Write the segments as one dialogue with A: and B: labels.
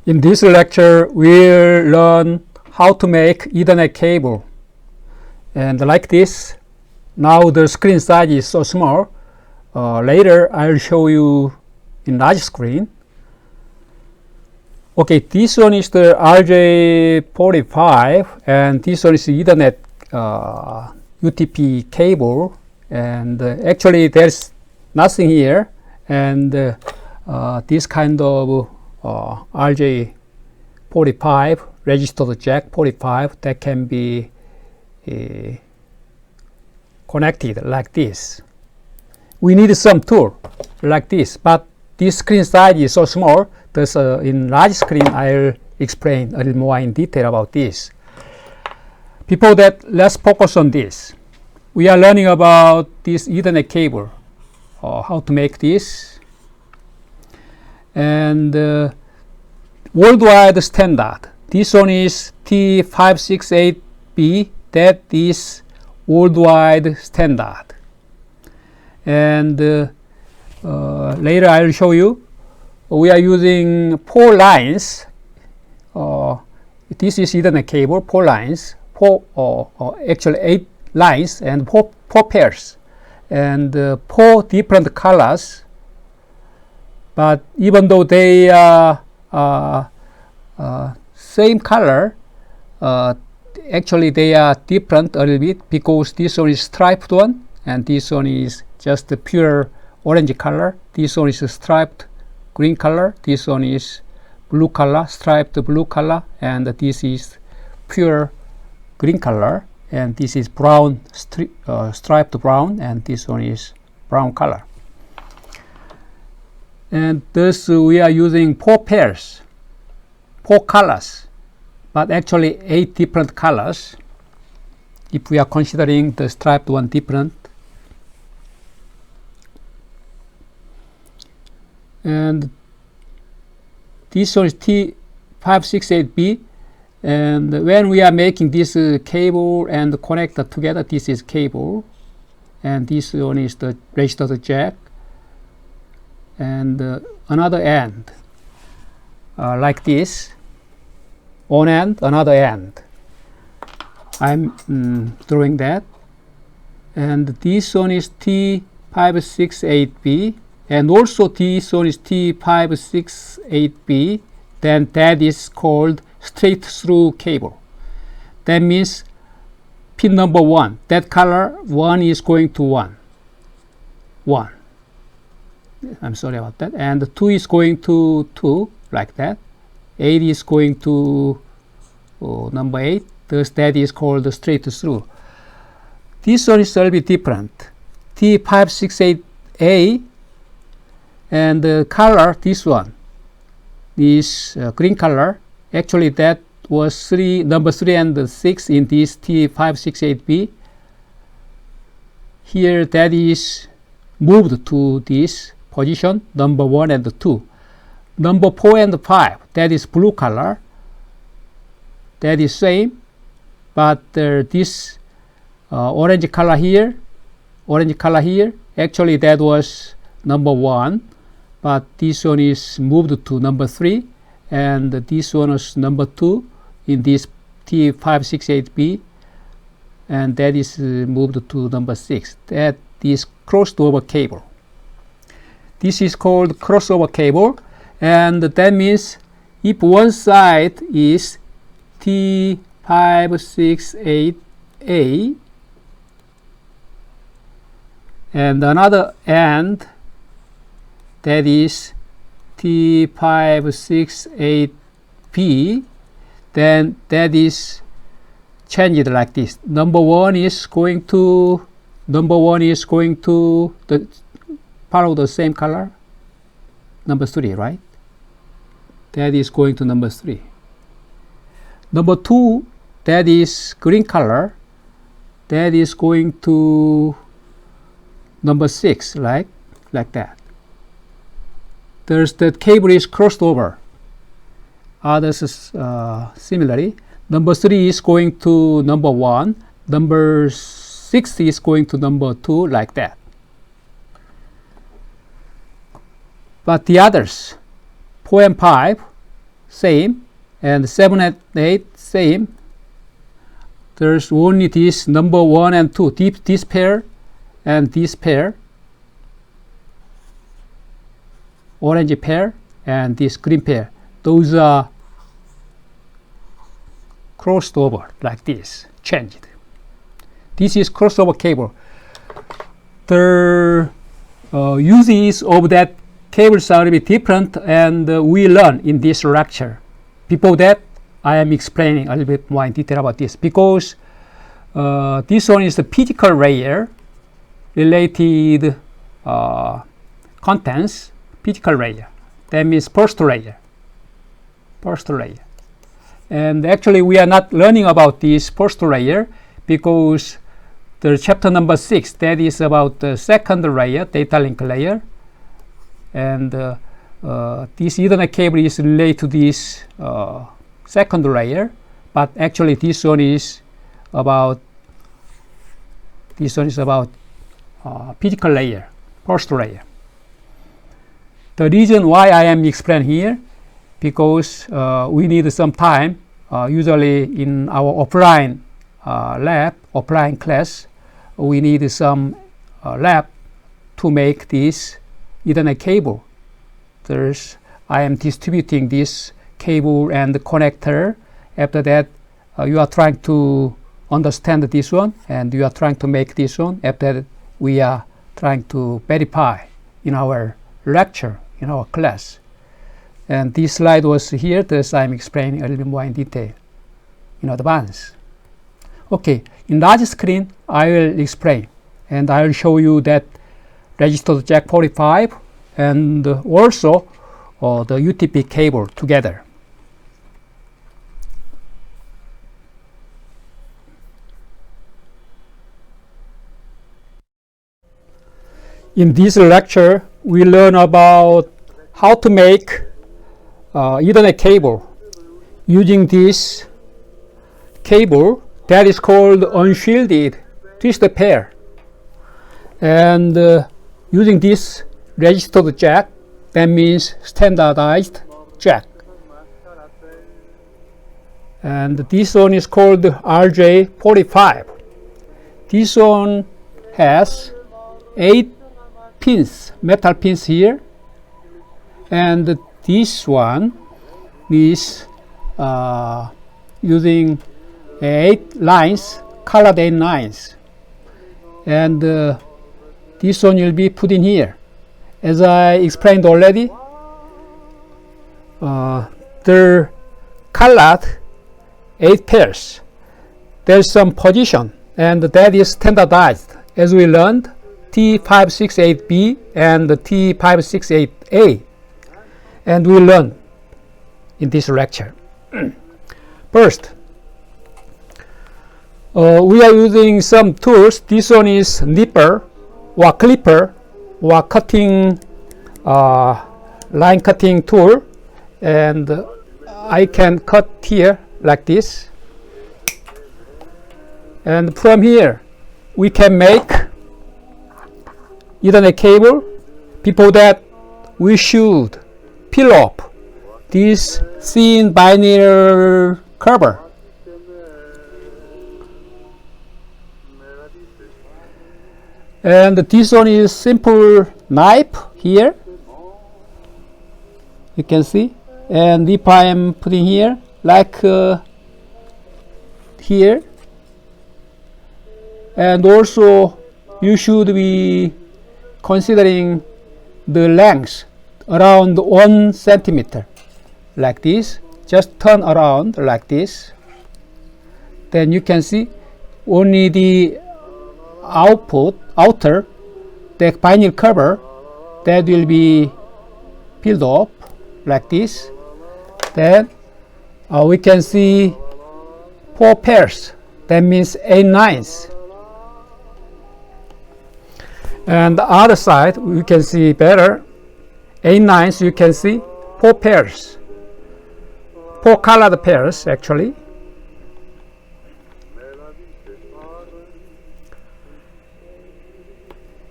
A: In this lecture, we'll learn how to make Ethernet cable. And like this, now the screen size is so small. Later, I'll show you in large screen. Okay, this one is the RJ45, and this one is the Ethernet UTP cable. And actually, there's nothing here. And this kind of RJ45 registered jack 45 that can be connected like this. We need some tool like this, but this screen size is so small. Thus, in large screen, I'll explain a little more in detail about this. Before that, let's focus on this. We are learning about this Ethernet cable, how to make this, and worldwide standard. This one is T568B. That is worldwide standard. And later I'll show you. We are using 4 lines. This is Ethernet cable, 4 lines, actually 8 lines and 4 pairs, and 4 different colors. But even though they are same color, actually they are different a little bit, because this one is striped one and this one is just the pure orange color. This one is a striped green color, this one is blue color, striped blue color, and this is pure green color, and this is brown, striped brown, and this one is brown color. And thus we are using 4 pairs, 4 colors, but actually 8 different colors if we are considering the striped one different. And this one is T568B, and when we are making this cable and connector together, this is cable, and this one is the registered jack, and another end like this, one end, another end. I'm drawing that. And this one is T568B, and also this one is T568B. Then that is called straight through cable. That means pin number 1, that color 1 is going to 1. I'm sorry about that. And 2 is going to 2, like that. 8 is going to number 8. Thus that is called straight through. This one is a little bit different. T568A, and the color, this one is green color. Actually that was number 3 and 6 in this T568B. Here that is moved to this position, number 1 and 2. Number 4 and 5, that is blue color. That is same, but this orange color here, actually that was number 1, but this one is moved to number 3, and this one is number 2 in this T568B, and that is moved to number 6. That is crossover cable. This is called crossover cable, and that means if one side is T568A and another end that is T568B, then that is changed like this. Number 1 is going to the follow the same color, number 3, right? That is going to number 3. Number 2, that is green color, that is going to number 6, like that. There's the cable is crossed over. Others is similarly. Number 3 is going to number 1. Number 6 is going to number 2, like that. But the others, 4 and 5, same, and 7 and 8 same. There's only this number 1 and 2, this pair and this pair, orange pair and this green pair. Those are crossed over like this, changed. This is crossover cable. The uses of that cables are a bit different, and we learn in this lecture. Before that, I am explaining a little bit more in detail about this, because this one is the physical layer related contents, physical layer. That means first layer. And actually we are not learning about this first layer, because the chapter number 6, that is about the second layer, data link layer. And this Ethernet cable is related to this second layer, but actually this one is about physical layer, first layer. The reason why I am explaining here, because we need some time, usually in our offline lab, offline class, we need some lab to make this Ethernet cable. I am distributing this cable and the connector. After that, you are trying to understand this one, and you are trying to make this one. After that, we are trying to verify in our lecture, in our class. And this slide was here, thus I'm explaining a little bit more in detail in advance. Okay, in large screen, I will explain, and I will show you that registered jack 45 and also the UTP cable together. In this lecture, we learn about how to make Ethernet cable using this cable that is called unshielded twisted pair, and using this registered jack, that means standardized jack. And this one is called RJ45. This one has 8 pins, metal pins here, and this one is using 8 lines, colored 8 lines, and this one will be put in here. As I explained already, the colored 8 pairs, there's some position, and that is standardized, as we learned, T568B and T568A, and we learn in this lecture. First, we are using some tools. This one is nipper or clipper or cutting line cutting tool, and I can cut here like this, and from here we can make Ethernet cable. Before that, we should peel off this thin vinyl cover, and this one is simple knife here, you can see. And if I am putting here like here, and also you should be considering the length around 1 centimeter like this. Just turn around like this, then you can see only the outer the vinyl cover that will be peeled off like this. Then we can see 4 pairs, that means 8 lines. And the other side we can see better, 8 lines, you can see 4 pairs, 4 colored pairs actually.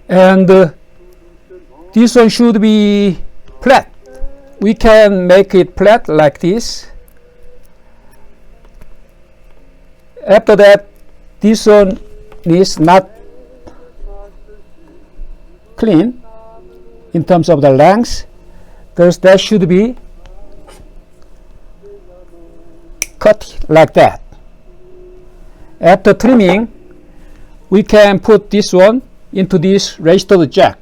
A: And this one should be flat we can make it flat like this. After that, this one is not clean in terms of the length, because that should be cut like that. After trimming, we can put this one into this registered jack.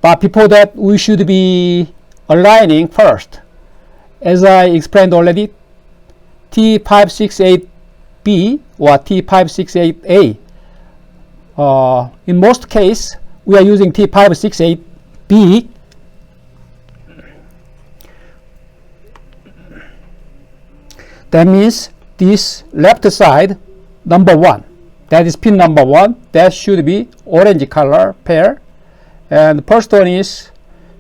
A: But before that, we should be aligning first. As I explained already, T568B or T568A. In most cases, we are using T568B. That means this left side, number 1, that is pin number 1, that should be orange color pair. And the first one is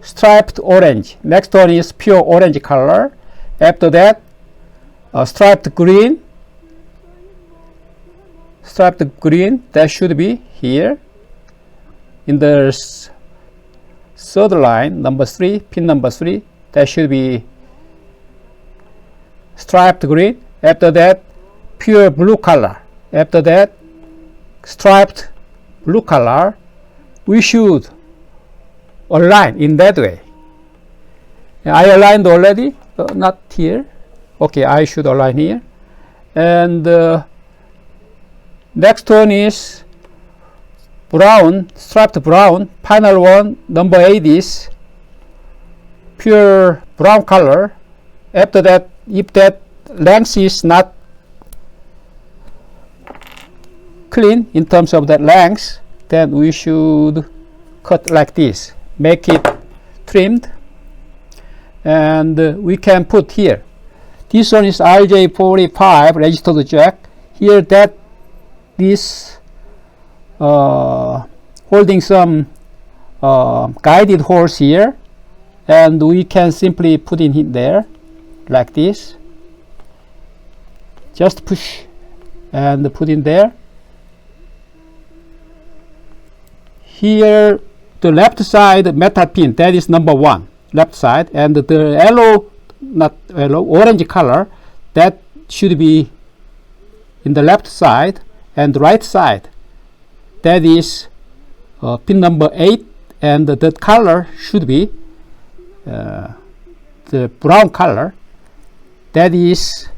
A: striped orange. Next one is pure orange color. After that, striped green. Striped green, that should be here. In the third line, number 3, pin number 3, that should be striped green. After that, pure blue color. After that, striped blue color. We should align in that way. I aligned already, not here. Okay, I should align here. And next one is brown, striped brown. Final one, number 8, is pure brown color. After that, if that length is not clean in terms of that length, then we should cut like this, make it trimmed, and we can put here. This one is RJ45 registered jack. Here that is holding some guided holes here, and we can simply put in there like this. Just push and put in there. Here the left side metal pin, that is number 1, left side, and the yellow, not yellow, orange color, that should be in the left side, and the right side, that is pin number 8, and the color should be the brown color, that is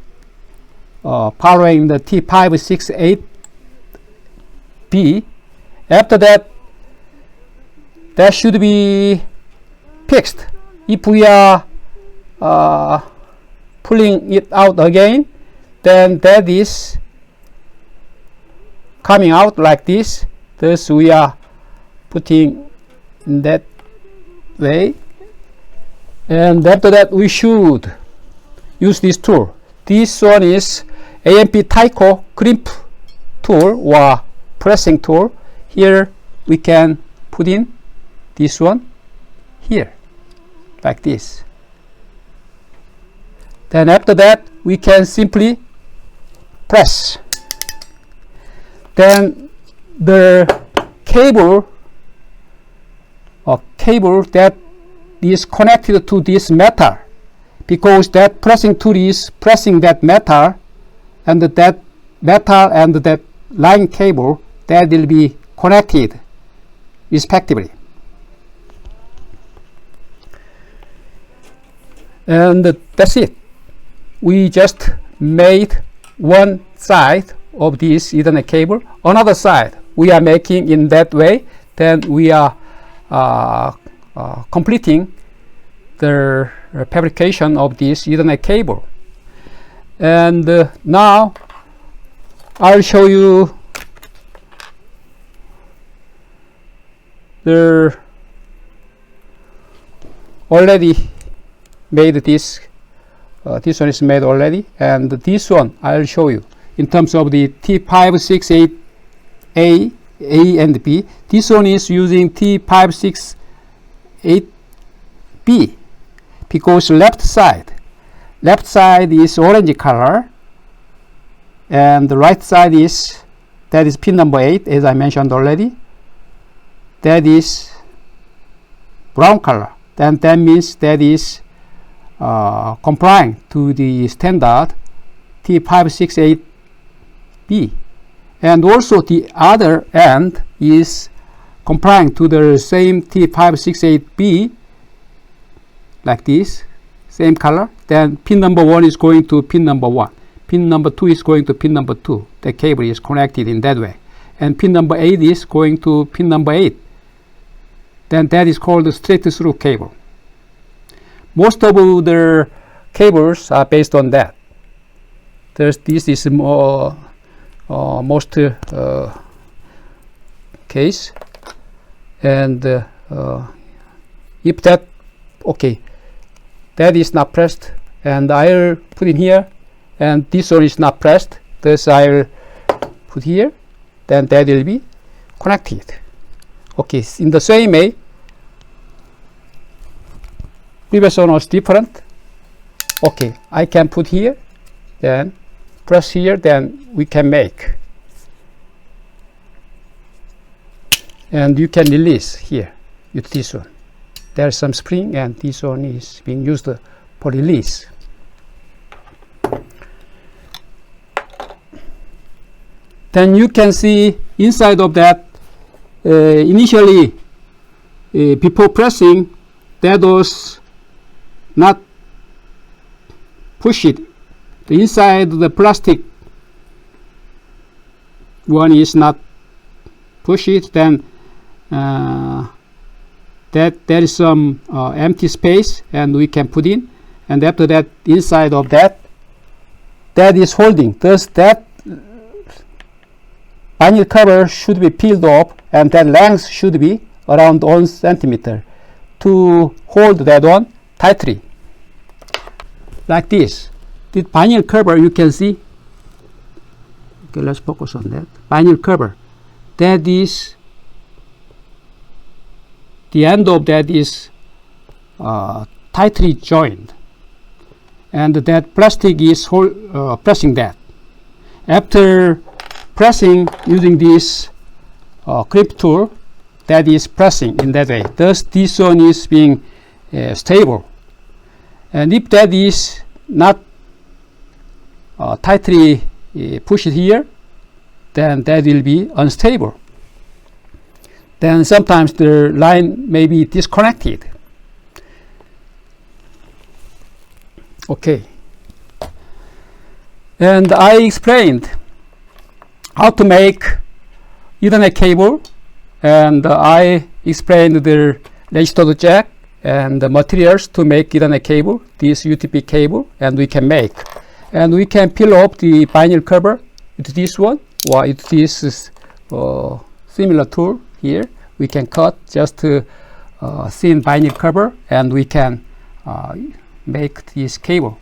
A: following the T568B. After that, that should be fixed. If we are pulling it out again, then that is coming out like this. Thus we are putting in that way. And after that, we should use this tool. This one is AMP Tyco crimp tool or pressing tool. Here we can put in this one here like this. Then after that, we can simply press. Then the cable that is connected to this metal, because that pressing tool is pressing that metal, and that metal and that line cable, that will be connected respectively. And that's it. We just made one side of this Ethernet cable. Another side we are making in that way. Then we are completing the fabrication of this Ethernet cable. And now I'll show you the already made this. This one is made already, and this one I'll show you in terms of the T568A, A and B. This one is using T568B because left side is orange color, and the right side is, that is pin number 8, as I mentioned already, that is brown color. then that means that is complying to the standard T568B. And also the other end is complying to the same T568B, like this, same color. Then pin number 1 is going to pin number 1. Pin number 2 is going to pin number 2. The cable is connected in that way. And pin number 8 is going to pin number 8. Then that is called the straight through cable. Most of the cables are based on that. This is more most case. And if that, okay, that is not pressed, and I'll put in here, and this one is not pressed, thus I'll put here, then that will be connected. Okay, in the same way, previous one was different. Okay, I can put here, then press here, then we can make. And you can release here with this one. There's some spring, and this one is being used for release. Then you can see inside of that, initially before pressing, that was not push it. The inside the plastic one is not push it. Then that there is some empty space, and we can put in. And after that, inside of that is holding. Thus that vinyl cover should be peeled off, and that length should be around 1 centimeter to hold that one tightly, like this. The vinyl cover, you can see. Okay, let's focus on that. Vinyl cover. That is, the end of that is tightly joined, and that plastic is pressing that. After pressing using this grip tool, that is pressing in that way. Thus this one is being stable. And if that is not tightly pushed here, then that will be unstable. Then sometimes the line may be disconnected. Okay. And I explained how to make Ethernet cable, and I explained the registered jack and the materials to make Ethernet cable, this UTP cable, and we can make. And we can peel off the vinyl cover with this one, or with this similar tool here. We can cut just thin vinyl cover, and we can make this cable.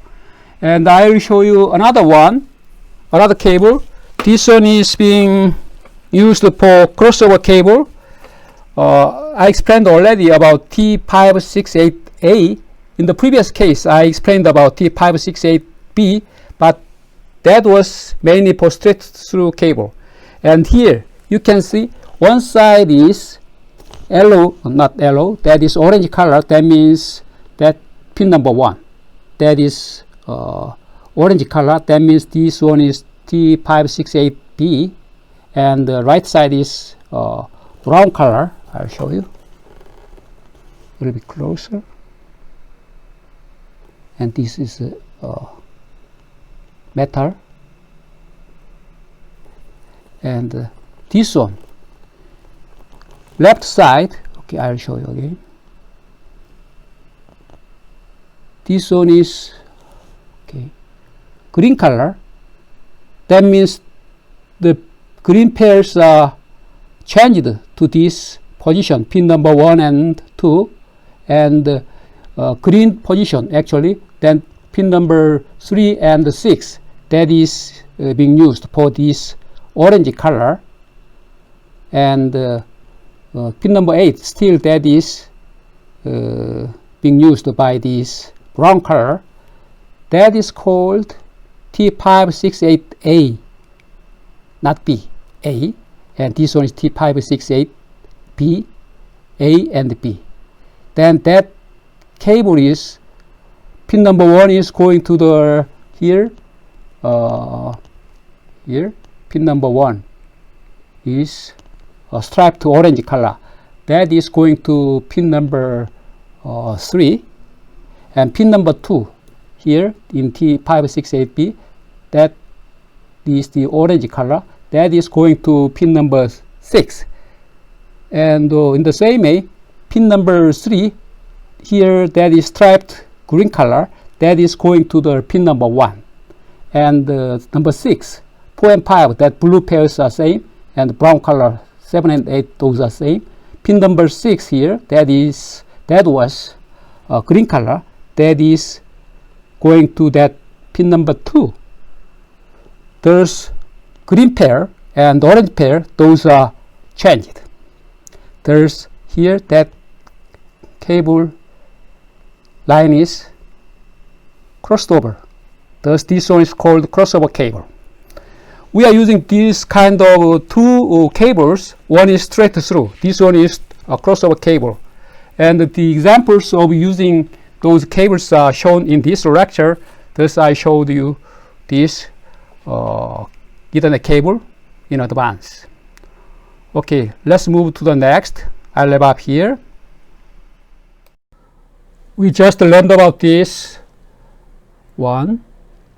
A: And I will show you another one, another cable. This one is being used for crossover cable. I explained already about T568A. In the previous case, I explained about T568B, but that was mainly for straight through cable. And here you can see one side is yellow, not yellow, that is orange color. That means that pin number 1. That is orange color. That means this one is T568B, and the right side is brown color. I'll show you a little bit closer. And this is metal. And this one, left side, okay, I'll show you again. This one is okay, green color. That means the green pairs are changed to this position, pin number 1 and 2, and green position actually, then pin number 3 and 6, that is being used for this orange color, and pin number 8 still that is being used by this brown color. That is called T568A, not B, A, and this one is T568B, A and B. Then that cable is pin number 1 is going to the here. Here pin number 1 is striped orange color. That is going to pin number 3, and pin number 2 here in T568B, that is the orange color. That is going to pin number 6. And in the same way, pin number 3 here, that is striped green color, that is going to the pin number 1. And number 6, 4 and 5, that blue pairs are same, and brown color 7 and 8, those are same. Pin number 6 here, that was green color, that is going to that pin number 2. There's green pair and orange pair, those are changed. There's here that cable line is crossed over. Thus this one is called crossover cable. We are using this kind of two cables. One is straight through, this one is a crossover cable. And the examples of using those cables are shown in this lecture. Thus I showed you this Ethernet cable in advance. Okay, let's move to the next. I'll leave up here. We just learned about this one,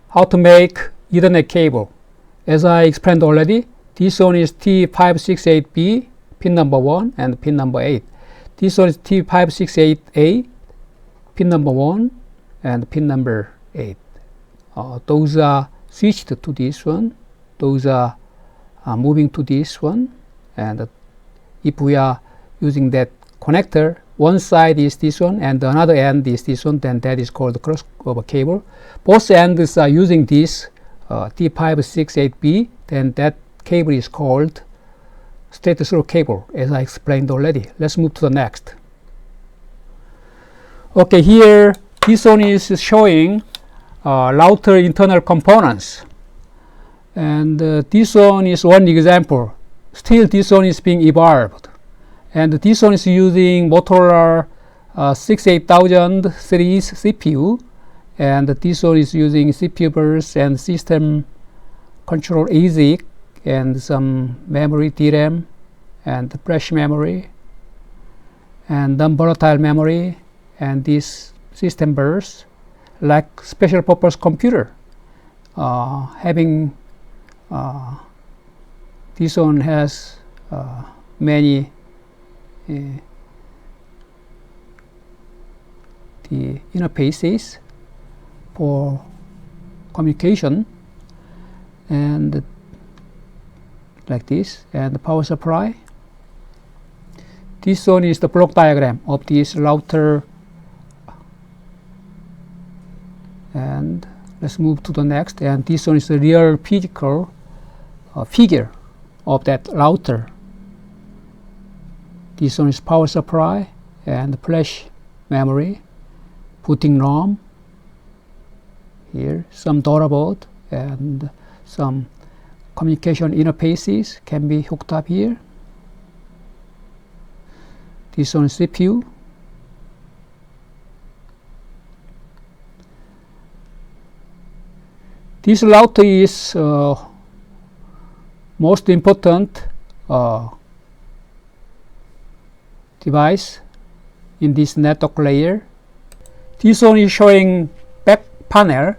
A: how to make Ethernet cable. As I explained already, this one is T568B, pin number 1 and pin number 8. This one is T568A, pin number 1 and pin number 8. Those are switched to this one. Those are moving to this one. And if we are using that connector, one side is this one and the another end is this one, then that is called the crossover cable. Both ends are using this T568B, then that cable is called straight through cable, as I explained already. Let's move to the next. Okay, here this one is showing router internal components, and this one is one example. Still this one is being evolved, and this one is using Motorola 68000 series CPU, and this one is using CPU bus and system control ASIC and some memory DRAM and flash memory and non-volatile memory, and this system bus like special purpose computer having this one has many the interfaces for communication, and like this, and the power supply. This one is the block diagram of this router, and let's move to the next. And this one is the real physical figure of that router. This one is power supply and flash memory, putting ROM here, some data board and some communication interfaces can be hooked up here. This one is CPU. This router is most important device in this network layer. This one is showing back panel,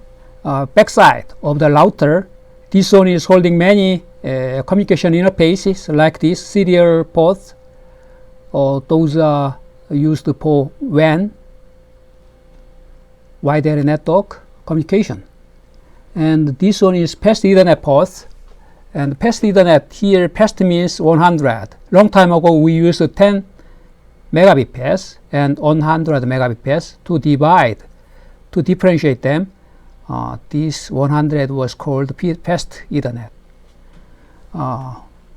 A: back side of the router. This one is holding many communication interfaces like this serial ports. Those are used for WAN, wide area network communication. And this one is fast Ethernet ports. And fast Ethernet here, fast means 100. Long time ago we used 10 megabit pairs and 100 megabit pairs to divide, to differentiate them. This 100 was called fast Ethernet.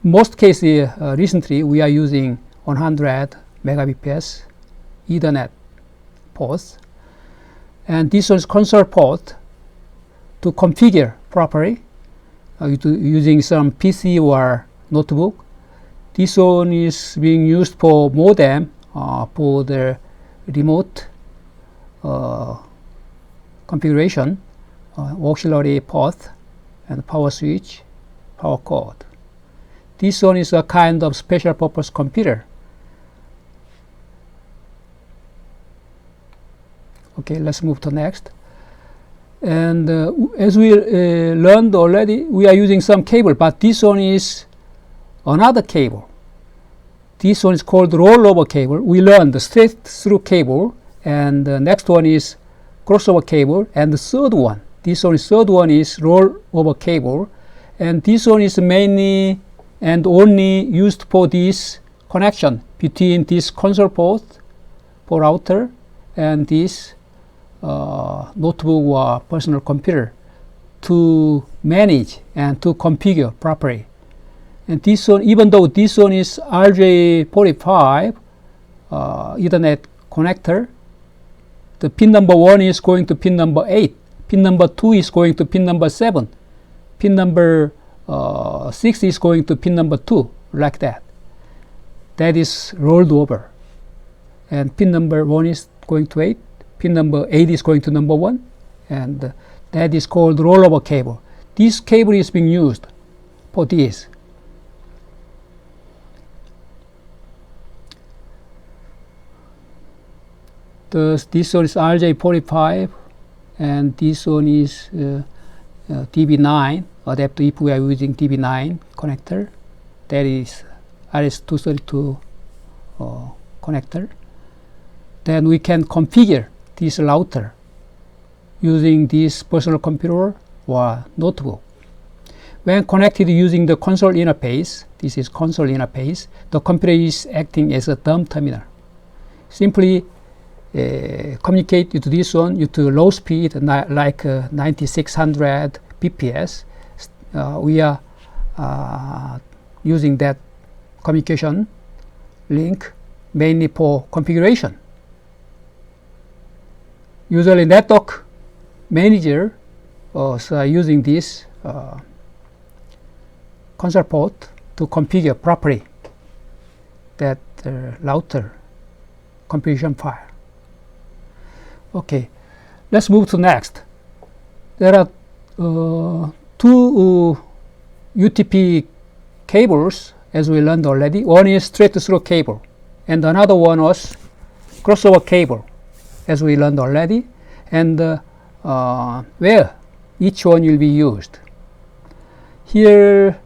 A: Most cases recently we are using 100 megabit pairs Ethernet ports. And this one is console port to configure properly using some PC or notebook. This one is being used for modem for the remote configuration, auxiliary port, and power switch, power cord. This one is a kind of special purpose computer. Okay, let's move to next. And as we learned already, we are using some cable, but this one is another cable. This one is called rollover cable. We learned the straight through cable, and the next one is crossover cable, and the third one, this one is third one is rollover cable, and this one is mainly and only used for this connection between this console port for router and this notebook or personal computer to manage and to configure properly. And this one, even though this one is RJ45 Ethernet connector, the pin number 1 is going to pin number 8, pin number 2 is going to pin number 7, pin number 6 is going to pin number 2, like that. That is rolled over. And pin number 1 is going to 8, pin number 8 is going to number 1, and that is called rollover cable. This cable is being used for this. This one is RJ45, and this one is DB9 adapter. If we are using DB9 connector, that is RS232 connector. Then we can configure this router using this personal computer or notebook. When connected using the console interface, this is console interface, the computer is acting as a dumb terminal. Simply communicate to this one to low speed, like 9600 bps. We are using that communication link mainly for configuration. Usually network manager are using this console port to configure properly that router configuration file. Okay, let's move to next. There are two UTP cables, as we learned already. One is straight through cable, and another one was crossover cable, as we learned already, and where each one will be used. Here,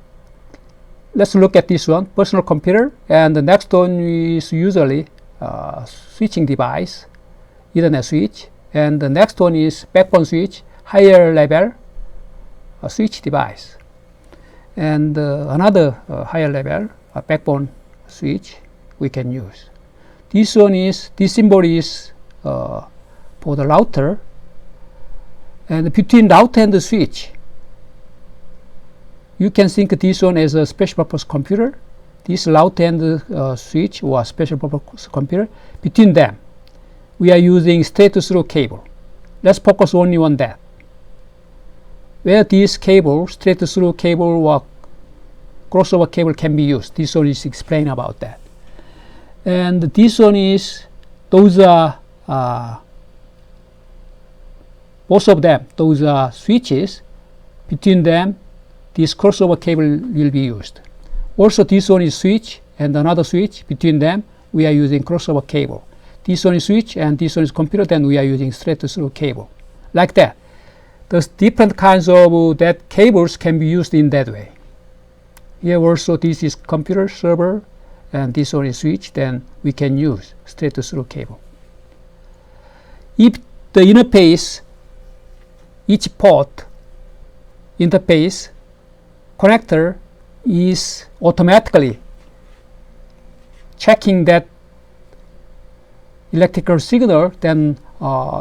A: let's look at this one, personal computer, and the next one is usually switching device, Ethernet switch, and the next one is backbone switch, higher level switch device, and another higher level backbone switch we can use. This one is, this symbol is for the router, and between router and the switch, you can think this one as a special purpose computer. This router and the switch or special purpose computer, between them we are using straight through cable. Let's focus only on that. Where this cable, straight through cable or crossover cable can be used. This one is explain about that. And this one is, those are both of them, those are switches. Between them, this crossover cable will be used. Also, this one is switch and another switch. Between them, we are using crossover cable. This one is switch and this one is computer, then we are using straight through cable. Like that. The different kinds of that cables can be used in that way. Here also, this is computer server and this one is switch, then we can use straight through cable. If the interface, each port interface connector is automatically checking that electrical signal, then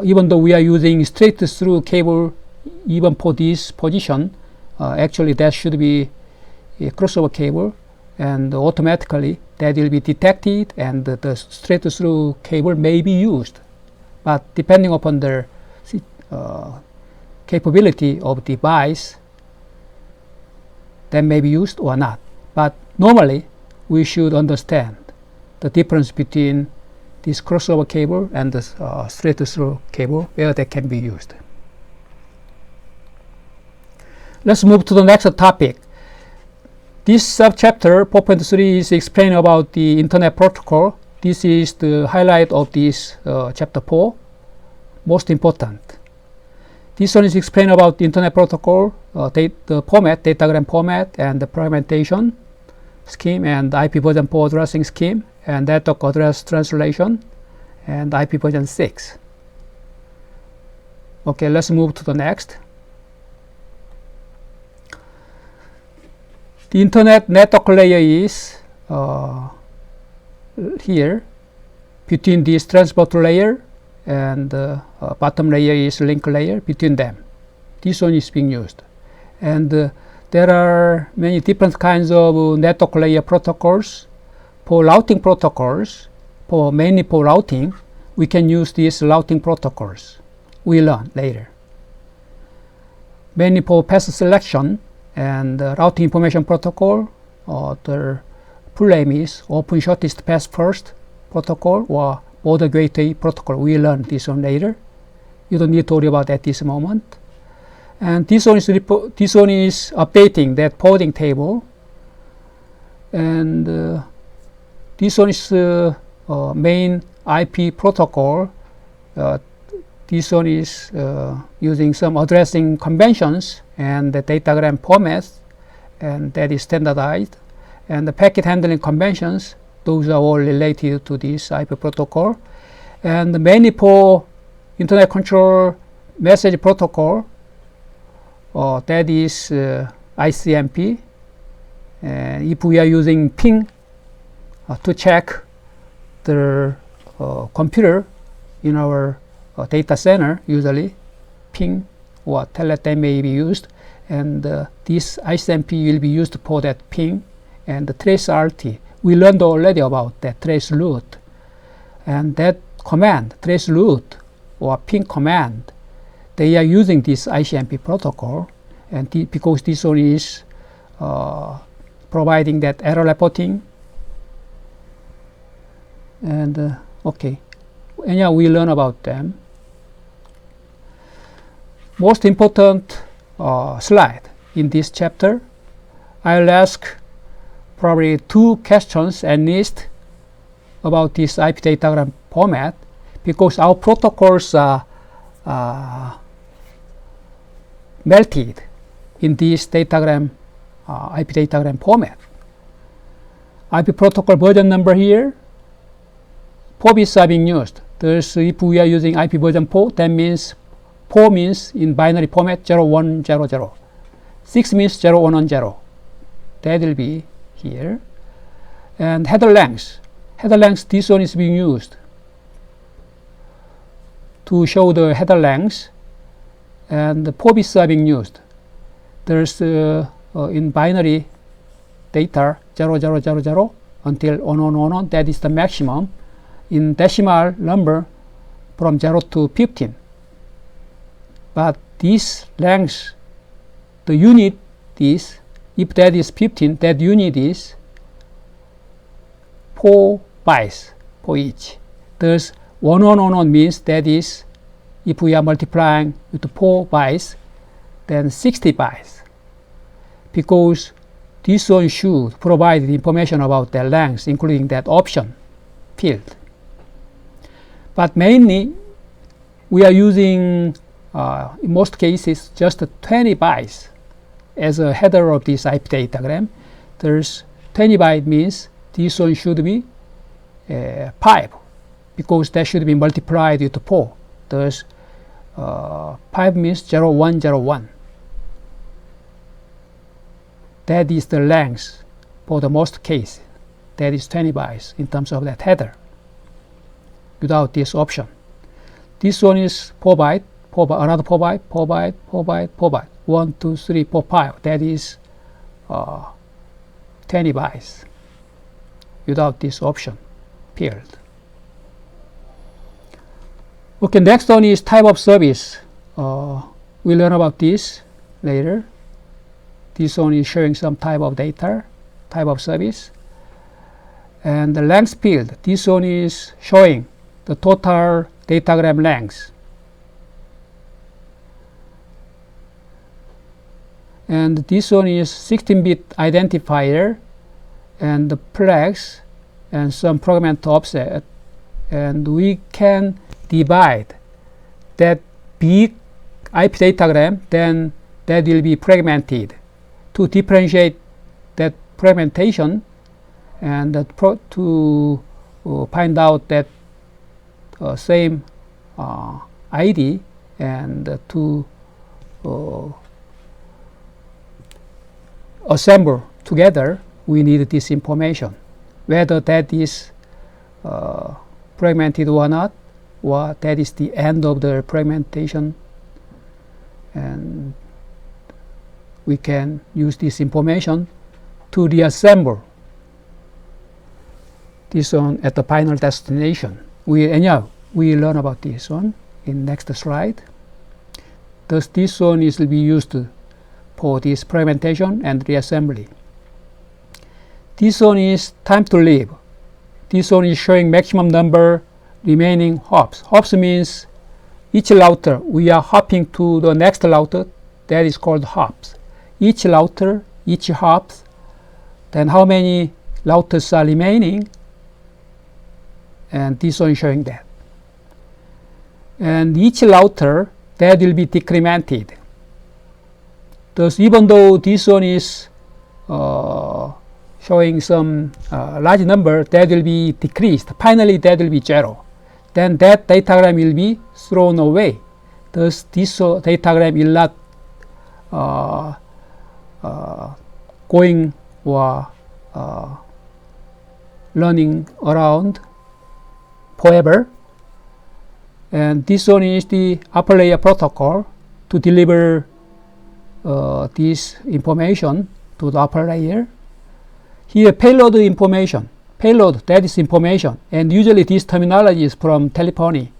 A: even though we are using straight through cable even for this position, actually that should be a crossover cable, and automatically that will be detected and the straight through cable may be used. But depending upon the capability of the device, that may be used or not. But normally we should understand the difference between this crossover cable and the straight through cable where they can be used. Let's move to the next topic. This subchapter 4.3 is explaining about the Internet protocol. This is the highlight of this chapter 4, most important. This one is explaining about the Internet protocol, the format, datagram format, and the fragmentation scheme, and IP version 4 addressing scheme, and network address translation, and IP version 6. Okay, let's move to the next. The Internet network layer is here between this transport layer and bottom layer is link layer between them. This one is being used. And there are many different kinds of network layer protocols. For routing protocols, mainly for routing, we can use these routing protocols. We learn later. Mainly for path selection and routing information protocol, the full name is Open Shortest Path First protocol or Border Gateway protocol. We learn this one later. You don't need to worry about that at this moment. And this one is updating that forwarding table. And this one is main IP protocol. This one is using some addressing conventions and the datagram formats, and that is standardized. And the packet handling conventions, those are all related to this IP protocol. And mainly for Internet control message protocol, that is ICMP. And if we are using ping to check the computer in our data center, usually ping or telnet may be used, and this ICMP will be used for that ping. And the trace RT, we learned already about that trace route, and that command, trace route or ping command, they are using this ICMP protocol, and because this one is providing that error reporting. And okay, anyhow, we learn about them. Most important slide in this chapter, I'll ask probably 2 questions at least about this IP datagram format, because our protocols are melted in this datagram, IP datagram format. IP protocol version number here, 4 bits are being used. There's, if we are using IP version 4, that means 4 means in binary format 0100. 6 means 0110. That will be here. And header length. Header length, this one is being used to show the header length, and the 4 bits are being used. There's in binary data 0000 until 1111, that is the maximum. In decimal number from 0 to 15. But this length, the unit is, if that is 15, that unit is 4 bytes for each. Thus 1111 means that is, if we are multiplying with 4 bytes, then 60 bytes. Because this one should provide the information about the length, including that option field. But mainly, we are using, in most cases, just 20 bytes as a header of this IP datagram. There's 20 byte means this one should be 5, because that should be multiplied with 4. Thus, 5 means 0101. That is the length for the most cases. That is 20 bytes in terms of that header, without this option. This one is 4 byte, another 4 byte, 4 byte, 4 byte, 4 byte. 1, 2, 3, 4, 5. That is 20 bytes without this option field. Okay, next one is type of service. We'll learn about this later. This one is showing some type of data, type of service. And the length field, this one is showing the total datagram length. And this one is 16-bit identifier and the flags and some fragment offset. And we can divide that big IP datagram, then that will be fragmented. To differentiate that fragmentation and to find out that same ID and to assemble together, we need this information, whether that is fragmented or not, or that is the end of the fragmentation, and we can use this information to reassemble this one at the final destination. We learn about this one in next slide. Thus, this one will be used for this fragmentation and reassembly. This one is time to live. This one is showing maximum number remaining hops. Hops means each router, we are hopping to the next router, that is called hops. Each router, each hops, then how many routers are remaining, and this one is showing that. And each router, that will be decremented. Thus, even though this one is showing some large number, that will be decreased. Finally, that will be 0. Then that datagram will be thrown away. Thus, this datagram will not going or running around forever. And this one is the upper layer protocol to deliver this information to the upper layer. Here, payload information. Payload, that is information. And usually this terminology is from telephony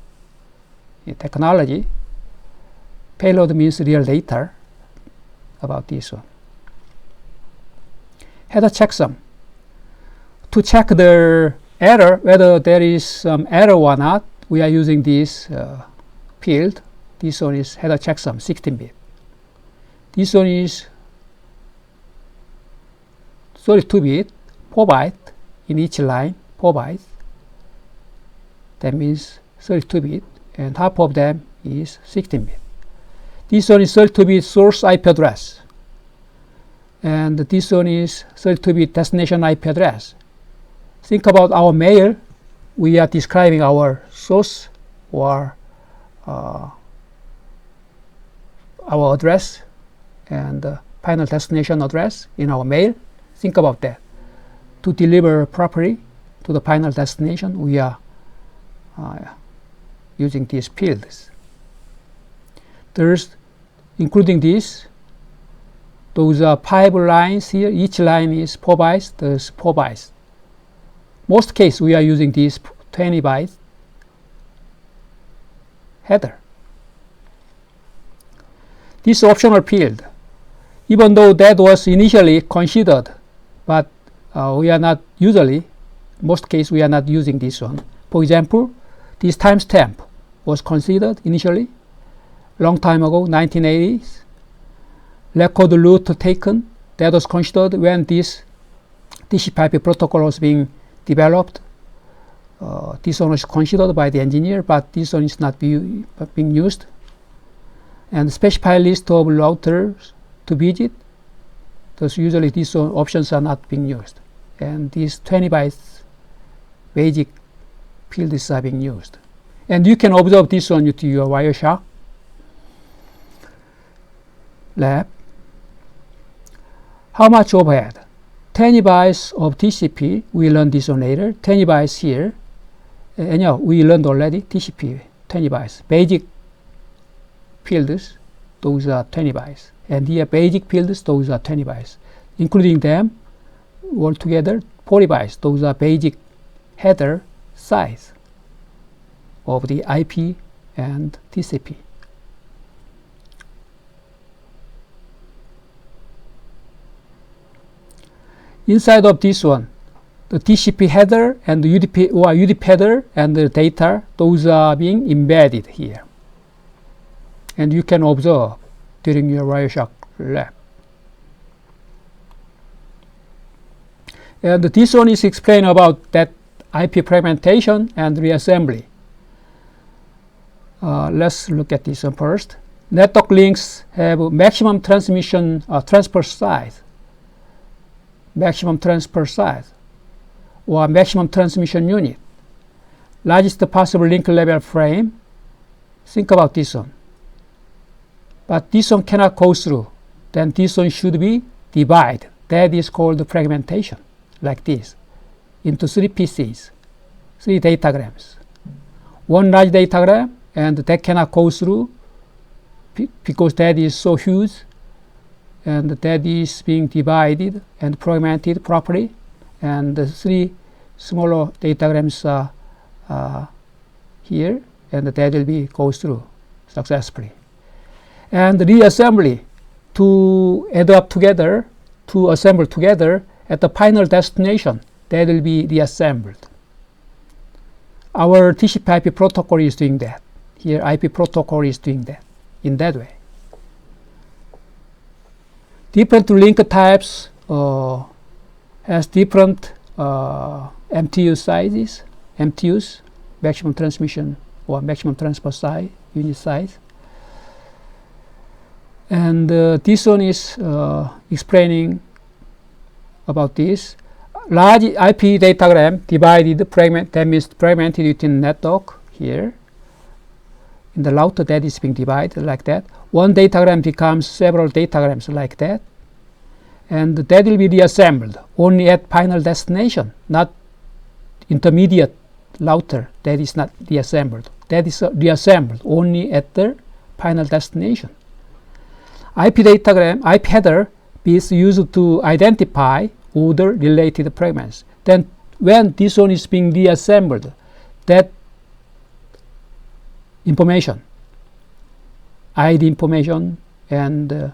A: technology. Payload means real data about this one. Header checksum. To check the error, whether there is some error or not, we are using this field. This one is header checksum, 16-bit. This one is 32-bit, 4 bytes in each line, 4 bytes. That means 32-bit, and half of them is 16-bit. This one is 32-bit source IP address, and this one is 32-bit destination IP address. Think about our mail. We are describing our source or our address and final destination address in our mail. Think about that. To deliver properly to the final destination, we are using these fields. There's, including this, those are 5 lines here. Each line is 4 bytes. There's 4 bytes. Most case, we are using this 20 bytes header. This optional field, even though that was initially considered, but we are not usually, most cases we are not using this one. For example, this timestamp was considered initially, long time ago, 1980s. Record route taken, that was considered when this TCP/IP protocol was being developed. This one was considered by the engineer, but this one is not being used. And specify list of routers to visit. Thus usually these options are not being used. And these 20 bytes basic fields are being used. And you can observe this one with your Wireshark lab. How much overhead? 20 bytes of TCP, we learned this one later. 20 bytes here. Anyhow, we learned already TCP, 20 bytes. Basic fields, those are 20 bytes. And here, basic fields, those are 20 bytes. Including them, altogether, 40 bytes. Those are basic header size of the IP and TCP. Inside of this one, the TCP header and the UDP header and the data, those are being embedded here. And you can observe during your Wireshark lab. And this one is explained about that IP fragmentation and reassembly. Let's look at this one first. Network links have maximum transmission transfer size, or maximum transmission unit, largest possible link level frame. Think about this one. But this one cannot go through. Then this one should be divided. That is called fragmentation, like this, into 3 pieces, 3 datagrams. One large datagram, and that cannot go through because that is so huge, and that is being divided and fragmented properly, and the 3 smaller datagrams are here, and that will be go through successfully. And the reassembly, to add up together, to assemble together at the final destination, that will be reassembled. Our TCP/IP protocol is doing that. Here, IP protocol is doing that in that way. Different link types has different MTU sizes, MTUs, maximum transmission or maximum transfer size, unit size. And this one is explaining about this. Large IP datagram divided, that means fragmented within network here. In the router, that is being divided like that. One datagram becomes several datagrams like that. And that will be reassembled only at final destination, not intermediate router. That is not reassembled. That is reassembled only at the final destination. IP datagram, IP header is used to identify order related fragments. Then when this one is being reassembled, that information, ID information and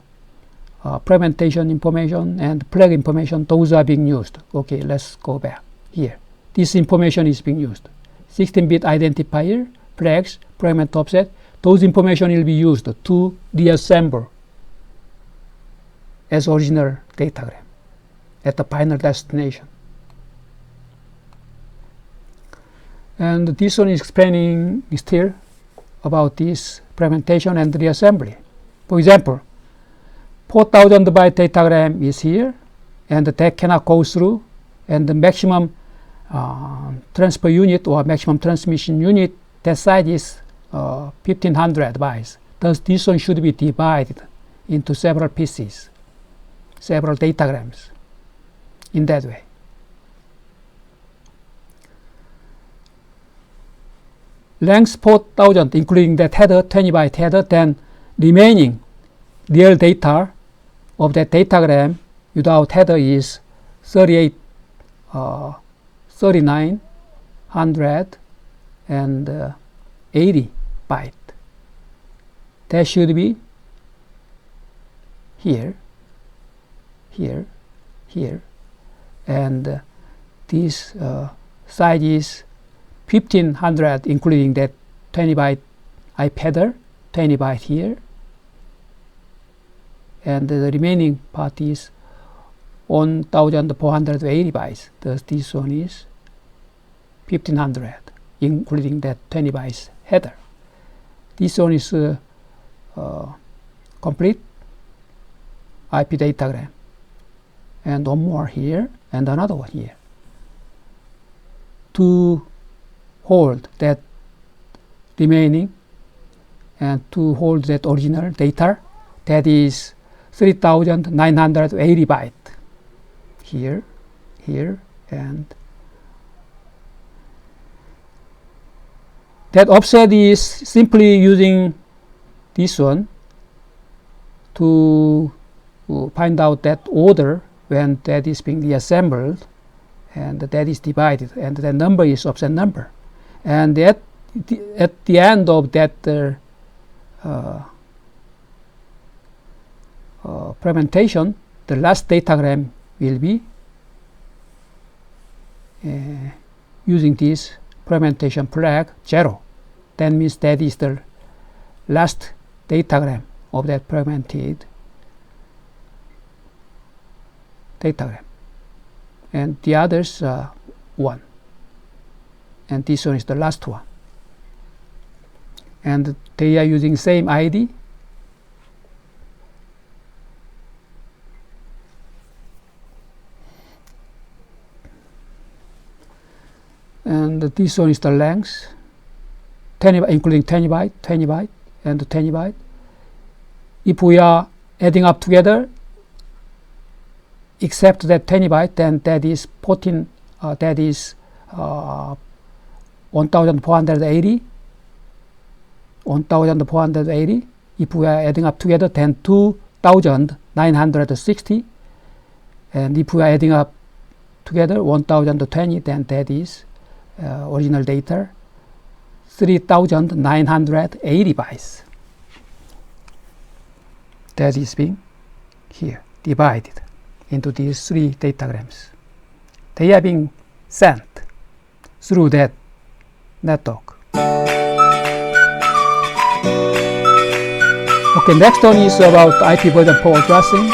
A: fragmentation information and flag information, those are being used. Okay, let's go back here. This information is being used. 16-bit identifier, flags, fragment offset, those information will be used to reassemble as original datagram at the final destination. And this one is explaining still about this fragmentation and reassembly. For example, 4,000 byte datagram is here, and that cannot go through, and the maximum transfer unit or maximum transmission unit, that size is 1,500 bytes. Thus, this one should be divided into several pieces, several datagrams, in that way. Length 4,000, including that header, 20 byte header, then remaining real data of that datagram without header is 3,980 byte. That should be here, here, here, and this size is 1,500, including that 20 byte IP header, 20 byte here, and the remaining part is 1,480 bytes. Thus, this one is 1,500, including that 20 bytes header. This one is complete IP datagram, and one more here, and another one here. To hold that remaining and to hold that original data, that is 3,980 byte here, here, and that offset is simply using this one to find out that order when that is being reassembled, and that is divided, and the number is offset number. And at the end of that fragmentation, the last datagram will be using this fragmentation flag 0. That means that is the last datagram of that fragmented datagram, and the others 1, and this one is the last one, and they are using same ID. And this one is the length, 10, including 20 byte, and 20 byte. If we are adding up together, except that 20 byte, then that is 14. That is 1,480. 1,480. If we are adding up together, then 2,960. And if we are adding up together 1,020, then that is original data 3,980 bytes. That is being here divided into these 3 datagrams. They are being sent through that network. Okay, next one is about IP version 4 addressing.